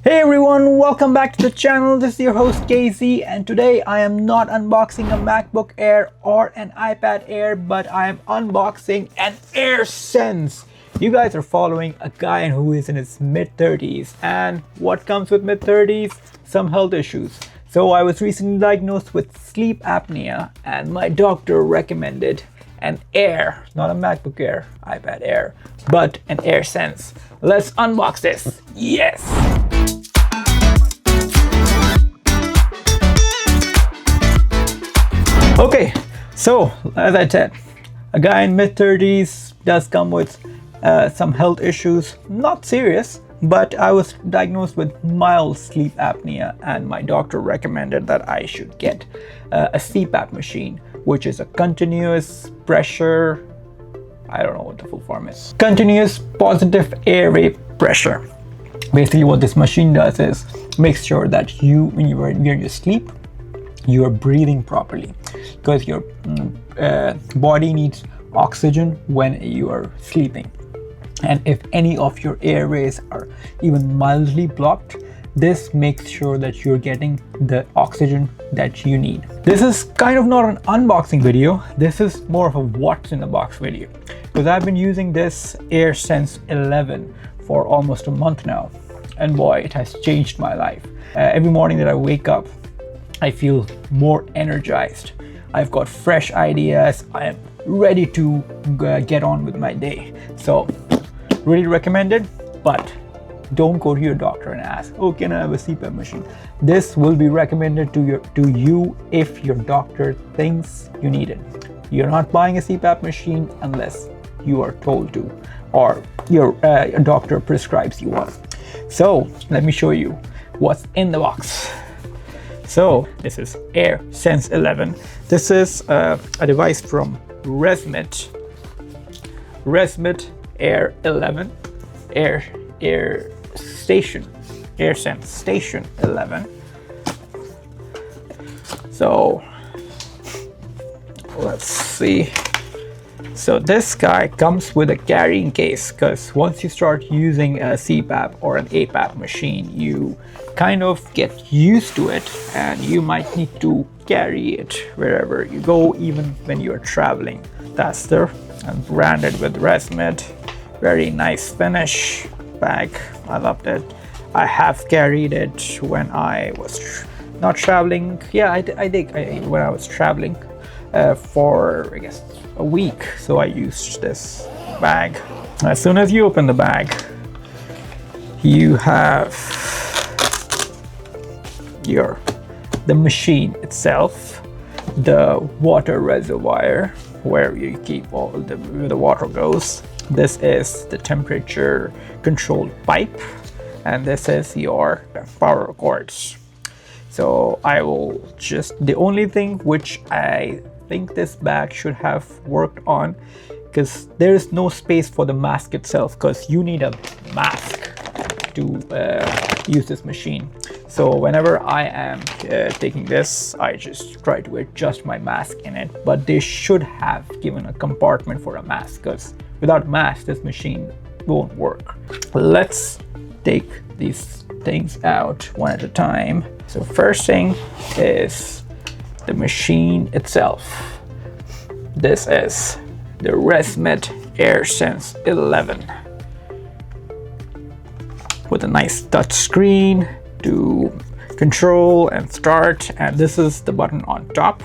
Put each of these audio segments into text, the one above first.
Hey everyone, welcome back to the channel. This is your host KZ, and today I am not unboxing a MacBook Air or an iPad Air, but I am unboxing an AirSense. You guys are following a guy who is in his mid-30s, and what comes with mid-30s? Some health issues. So I was recently diagnosed with sleep apnea, and my doctor recommended an Air, not a MacBook Air, iPad Air, but an AirSense. Let's unbox this. Yes! Okay, so as I said, a guy in mid-30s does come with some health issues, not serious, but I was diagnosed with mild sleep apnea, and my doctor recommended that I should get a CPAP machine, which is a continuous pressure, I don't know what the full form is, continuous positive airway pressure. Basically what this machine does is makes sure that when you're in your sleep, you are breathing properly, because your body needs oxygen when you are sleeping. And if any of your airways are even mildly blocked, this makes sure that you're getting the oxygen that you need. This is kind of not an unboxing video. This is more of a what's in the box video, because I've been using this AirSense 11 for almost a month now, and boy, it has changed my life. Every morning that I wake up, I feel more energized. I've got fresh ideas. I am ready to get on with my day. So really recommend it, but don't go to your doctor and ask, oh, can I have a CPAP machine? This will be recommended to you if your doctor thinks you need it. You're not buying a CPAP machine unless you are told to, or your doctor prescribes you one. So let me show you what's in the box. So this is AirSense 11. This is a device from ResMed. ResMed Air 11, AirSense Station 11. So let's see. So this guy comes with a carrying case, because once you start using a CPAP or an APAP machine, you kind of get used to it, and you might need to carry it wherever you go, even when you're traveling. That's there, and branded with ResMed. Very nice finish bag. I loved it. I have carried it when I was not traveling. Yeah, I did when I was traveling for, I guess, a week. So I used this bag. As soon as you open the bag, you have the machine itself, the water reservoir where you keep all the water goes. This is the temperature controlled pipe, and this is your power cords. So I will the only thing which I think this bag should have worked on, because there is no space for the mask itself, because you need a mask to use this machine. So whenever I am taking this, I just try to adjust my mask in it, but they should have given a compartment for a mask, because without a mask this machine won't work. Let's take these things out one at a time. So first thing is the machine itself. This is the ResMed AirSense 11 with a nice touch screen to control and start, and this is the button on top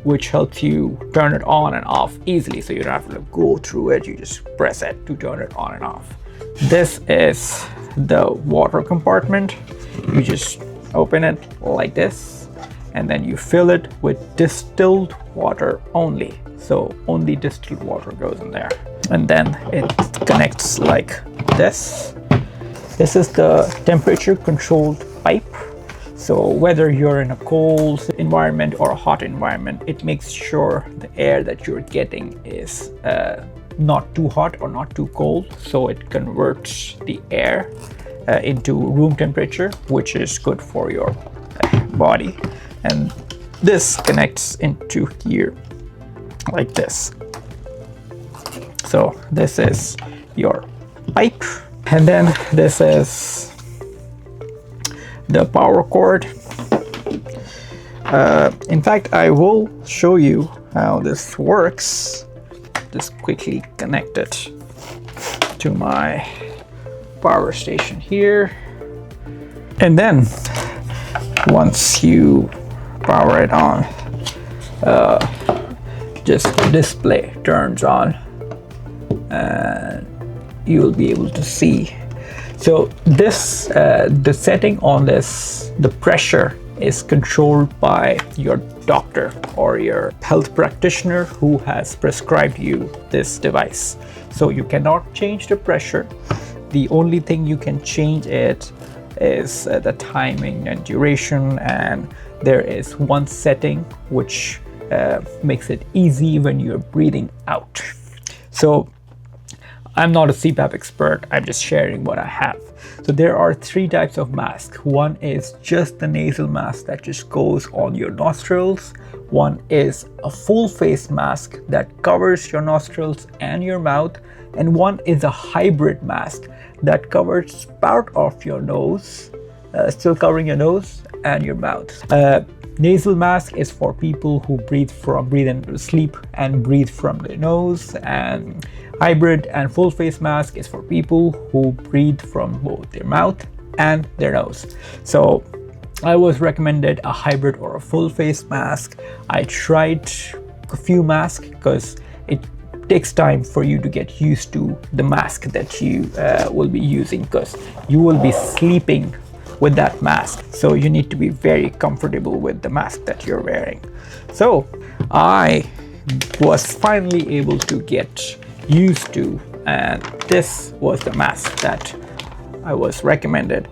which helps you turn it on and off easily, so you don't have to go through it. You just press it to turn it on and off. This is the water compartment. You just open it like this, and then you fill it with distilled water only. So only distilled water goes in there, and then it connects like this. This is the temperature controlled pipe. So whether you're in a cold environment or a hot environment, it makes sure the air that you're getting is not too hot or not too cold. So it converts the air into room temperature, which is good for your body. And this connects into here like this. So this is your pipe, and then this is the power cord. In fact, I will show you how this works. Just quickly connect it to my power station here. And then once you power it on, just the display turns on and you will be able to see. So this, the setting on this, the pressure is controlled by your doctor or your health practitioner who has prescribed you this device. So you cannot change the pressure. The only thing you can change it is the timing and duration, and there is one setting which makes it easy when you're breathing out. So I'm not a CPAP expert, I'm just sharing what I have. So there are 3 types of masks. One is just the nasal mask that just goes on your nostrils. One is a full face mask that covers your nostrils and your mouth. And one is a hybrid mask that covers part of your nose, still covering your nose and your mouth. Nasal mask is for people who breathe into sleep and breathe from the nose, and hybrid and full face mask is for people who breathe from both their mouth and their nose. So I was recommended a hybrid or a full face mask. I tried a few masks because it takes time for you to get used to the mask that you will be using, because you will be sleeping with that mask. So you need to be very comfortable with the mask that you're wearing. So I was finally able to get used to, and this was the mask that I was recommended.